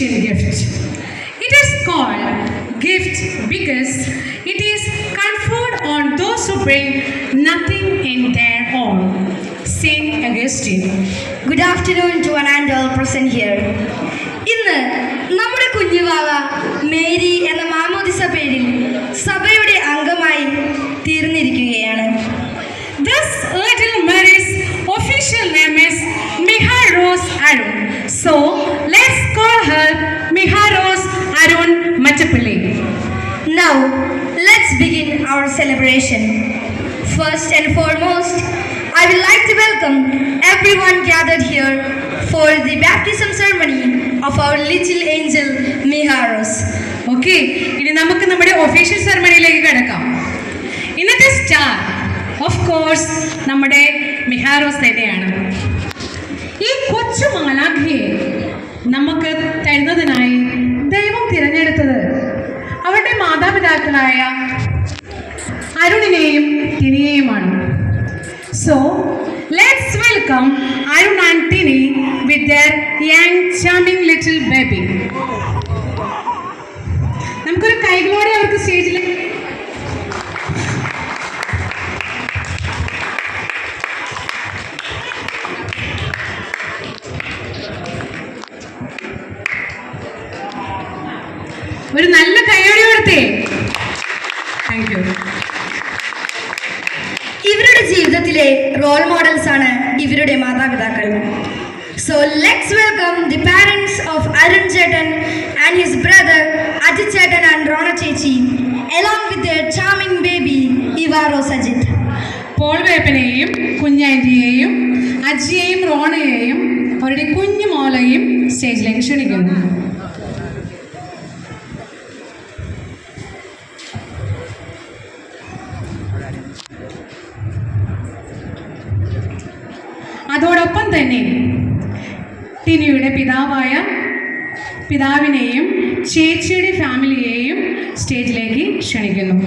special gift. It is called gift because it is conferred on those who bring nothing in their own. Saint Augustine. Good afternoon to one and all present here. ഇന്ന് നമ്മുടെ കുഞ്ഞുവാവ Mary എന്ന മാമോദിസ പേരിൽ സഭയുടെ അംഗമായി തീർന്നിരിക്കുകയാണ്. This little Mary's official name is Miha Rose Arun. So let's call her Miha Rose Arun Mattapalli. Now let's begin our celebration. First and foremost, I would like to welcome everyone gathered here for the baptism ceremony of our little angel Miha Rose. Okay, ഇനി നമുക്ക് നമ്മുടെ official സെറമണിയിലേക്ക് കടക്കാം. ഇന്നത്തെ star of course നമ്മുടെ Miha rose തന്നെയാണ്. ഈ കൊച്ചു മാലാഖയെ നമുക്ക് തരുന്നതിനായി ദൈവം തിരഞ്ഞെടുത്തത് അവരുടെ മാതാപിതാക്കളായ അരുണിനെയും ടിനിയെയുമാണ്. So let's welcome Arun and Tini with their young charming little baby. നമുക്കൊരു കൈകളോടെ അവർക്ക് സ്റ്റേജിൽ ഒരു നല്ല കൈയോടെ കൊടുത്തേ. Thank you. ഇവരുടെ ജീവിതത്തിലെ റോൾ മോഡൽസ് ആണ് ഇവരുടെ മാതാപിതാക്കൾ. So let's welcome the parents of Arun Chetan and his brother Ajit Chetan and Rona Chechi along with their charming baby Iva Rose Ajit. Paul വേപ്പനെയും കുഞ്ഞാൻറ്റിയെയും അജിയെയും റോണയെയും അവരുടെ കുഞ്ഞു മോളെയും സ്റ്റേജിലേക്ക് ക്ഷണിക്കുന്നു. അതോടൊപ്പം തന്നെ ടിനിയുടെ പിതാവിനെയും ചേച്ചിയുടെ ഫാമിലിയെയും സ്റ്റേജിലേക്ക് ക്ഷണിക്കുന്നു.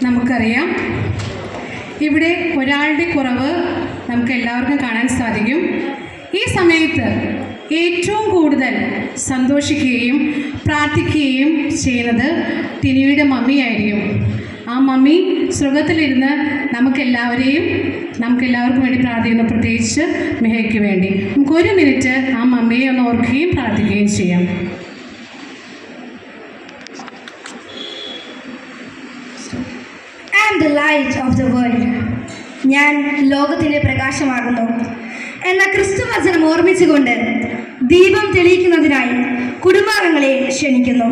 നമുക്കറിയാം, ഇവിടെ ഒരാളുടെ കുറവ് നമുക്ക് എല്ലാവർക്കും കാണാൻ സാധിക്കും. ഈ സമയത്ത് ഏറ്റവും കൂടുതൽ സന്തോഷിക്കുകയും പ്രാർത്ഥിക്കുകയും ചെയ്യുന്നത് ടിനിയുടെ മമ്മിയായിരിക്കും. ആ മമ്മി സ്വർഗത്തിലിരുന്ന് നമുക്കെല്ലാവർക്കും വേണ്ടി പ്രാർത്ഥിക്കുന്നു, പ്രത്യേകിച്ച് മിഹയ്ക്ക് വേണ്ടി. നമുക്കൊരു മിനിറ്റ് ആ മമ്മിയെ ഒന്ന് ഓർക്കുകയും പ്രാർത്ഥിക്കുകയും ചെയ്യാം. The light of the world. ഞാൻ ലോകത്തിൻ്റെ പ്രകാശമാകുന്നു എന്ന ക്രിസ്തുവചനം ഓർമ്മിച്ചുകൊണ്ട് ദീപം തെളിയിക്കുന്നതിനായി കുടുംബാംഗങ്ങളെ ക്ഷണിക്കുന്നു.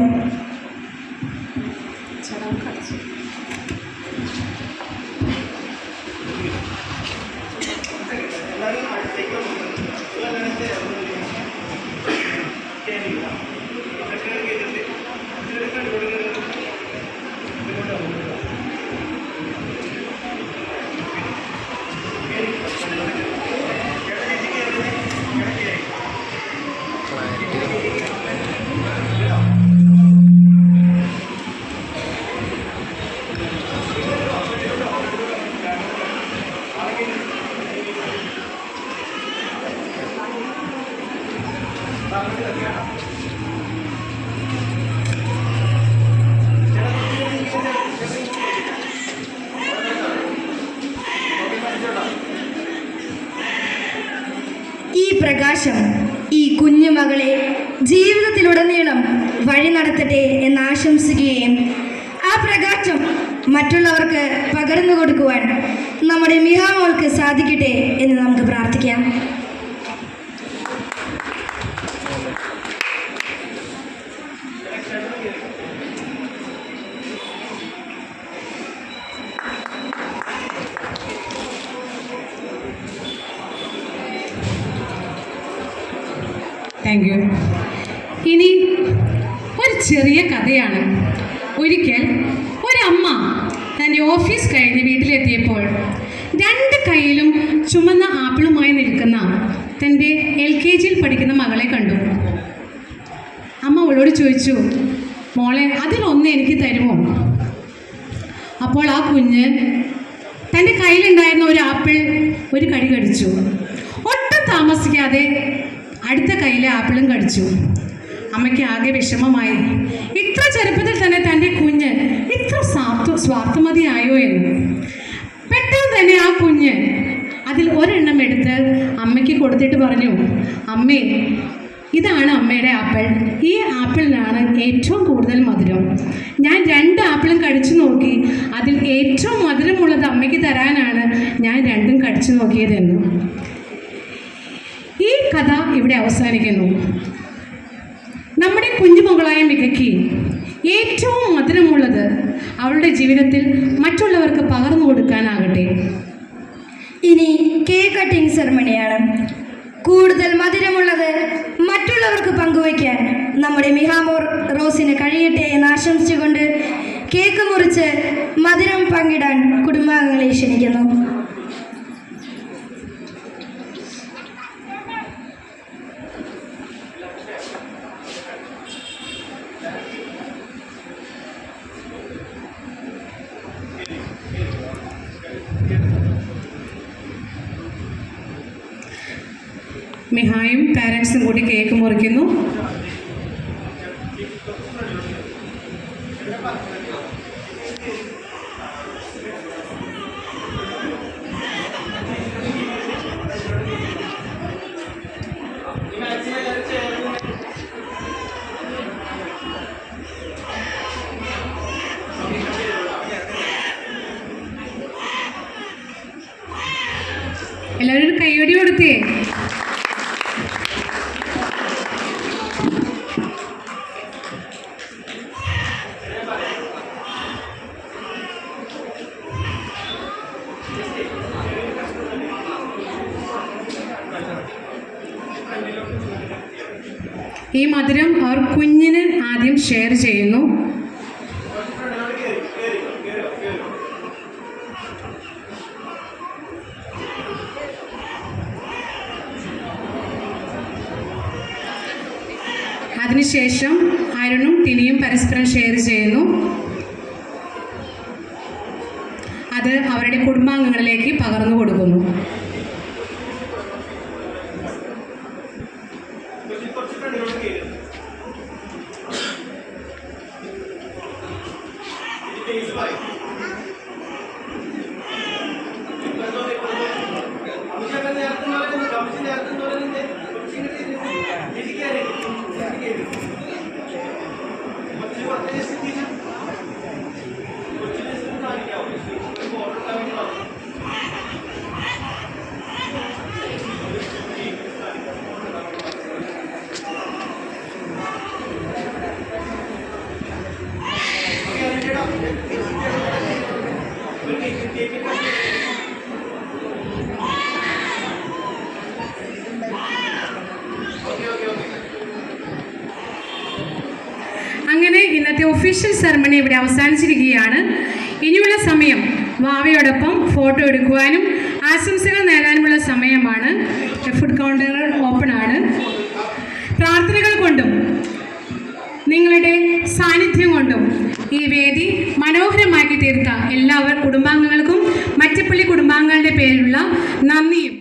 ഈ പ്രകാശം ഈ കുഞ്ഞുമകളെ ജീവിതത്തിലുടനീളം വഴി നടത്തട്ടെ എന്ന് ആശംസിക്കുകയും ആ പ്രകാശം മറ്റുള്ളവർക്ക് പകർന്നു കൊടുക്കുവാൻ നമ്മുടെ മിഹാമോൾക്ക് സാധിക്കട്ടെ എന്ന് നമുക്ക് പ്രാർത്ഥിക്കാം. Thank you. ഇനി ചെറിയ കഥയാണ്. ഒരിക്കൽ ഒരമ്മ തൻ്റെ ഓഫീസ് കഴിഞ്ഞ് വീട്ടിലെത്തിയപ്പോൾ 2 കൈയിലും ചുമന്ന ആപ്പിളുമായി നിൽക്കുന്ന തൻ്റെ LKG പഠിക്കുന്ന മകളെ കണ്ടു. അമ്മ അവളോട് ചോദിച്ചു, മോളെ അതിലൊന്ന് എനിക്ക് തരുമോ? അപ്പോൾ ആ കുഞ്ഞ് തൻ്റെ കയ്യിലുണ്ടായിരുന്ന ഒരു ആപ്പിൾ ഒരു കടി കടിച്ചു. ഒട്ടും താമസിക്കാതെ അടുത്ത കയ്യിലെ ആപ്പിളും കടിച്ചു. അമ്മയ്ക്ക് ആകെ വിഷമമായി. ഇത്ര ചെറുപ്പത്തിൽ തന്നെ തൻ്റെ കുഞ്ഞ് ഇത്ര സ്വാർത്ഥമതിയായോ എന്ന്. പെട്ടെന്ന് തന്നെ ആ കുഞ്ഞ് അതിൽ ഒരെണ്ണം എടുത്ത് അമ്മയ്ക്ക് കൊടുത്തിട്ട് പറഞ്ഞു, അമ്മേ, ഇതാണ് അമ്മയുടെ ആപ്പിൾ. ഈ ആപ്പിളിനാണ് ഏറ്റവും കൂടുതൽ മധുരം. ഞാൻ 2 ആപ്പിളും കടിച്ചു നോക്കി. അതിൽ ഏറ്റവും മധുരമുള്ളത് അമ്മയ്ക്ക് തരാനാണ് ഞാൻ 2ഉം കടിച്ചു നോക്കിയതെന്ന്. ഈ കഥ ഇവിടെ അവസാനിക്കുന്നു. നമ്മുടെ കുഞ്ഞുമകളായ മികയ്ക്ക് ഏറ്റവും മധുരമുള്ളത് അവളുടെ ജീവിതത്തിൽ മറ്റുള്ളവർക്ക് പകർന്നു കൊടുക്കാനാകട്ടെ. ഇനി കേക്ക് കട്ടിംഗ് സെറമണിയാണ്. കൂടുതൽ മധുരമുള്ളത് മറ്റുള്ളവർക്ക് പങ്കുവയ്ക്കാൻ നമ്മുടെ മിഹാമോർ റോസിന് കഴിയട്ടെ എന്ന് ആശംസിച്ചുകൊണ്ട് കേക്ക് മുറിച്ച് മധുരം പങ്കിടാൻ കുടുംബാംഗങ്ങളെ ക്ഷണിക്കുന്നു. മിഹായും പാരൻസും കൂടി കേക്ക് മുറിക്കുന്നു. എല്ലാവരും ഒരു കൈയ്യടി കൊടുത്തേ. ഈ മധുരം അവർ കുഞ്ഞിന് ആദ്യം ഷെയർ ചെയ്യുന്നു. അതിനുശേഷം അരുണും ടിനിയും പരസ്പരം ഷെയർ ചെയ്യുന്നു. അത് അവരുടെ കുടുംബാംഗങ്ങളിലേക്ക് പകർന്നു കൊടുക്കുന്നു. അങ്ങനെ ഇന്നത്തെ ഒഫീഷ്യൽ സെറമണി ഇവിടെ അവസാനിച്ചിരിക്കുകയാണ്. ഇനിയുള്ള സമയം വാവയോടൊപ്പം ഫോട്ടോ എടുക്കുവാനും ആശംസകൾ നേടാനുമുള്ള സമയമാണ്. ഫുഡ് കൗണ്ടർ ഓപ്പൺ ആണ്. പ്രാർത്ഥനകൾ കൊണ്ടും നിങ്ങളുടെ സാന്നിധ്യം കൊണ്ടും ഈ വേദി മനോഹരമാക്കി തീർത്ത എല്ലാവർ കുടുംബാംഗങ്ങൾക്കും മറ്റപ്പള്ളി കുടുംബാംഗങ്ങളുടെ പേരിലുള്ള നന്ദിയും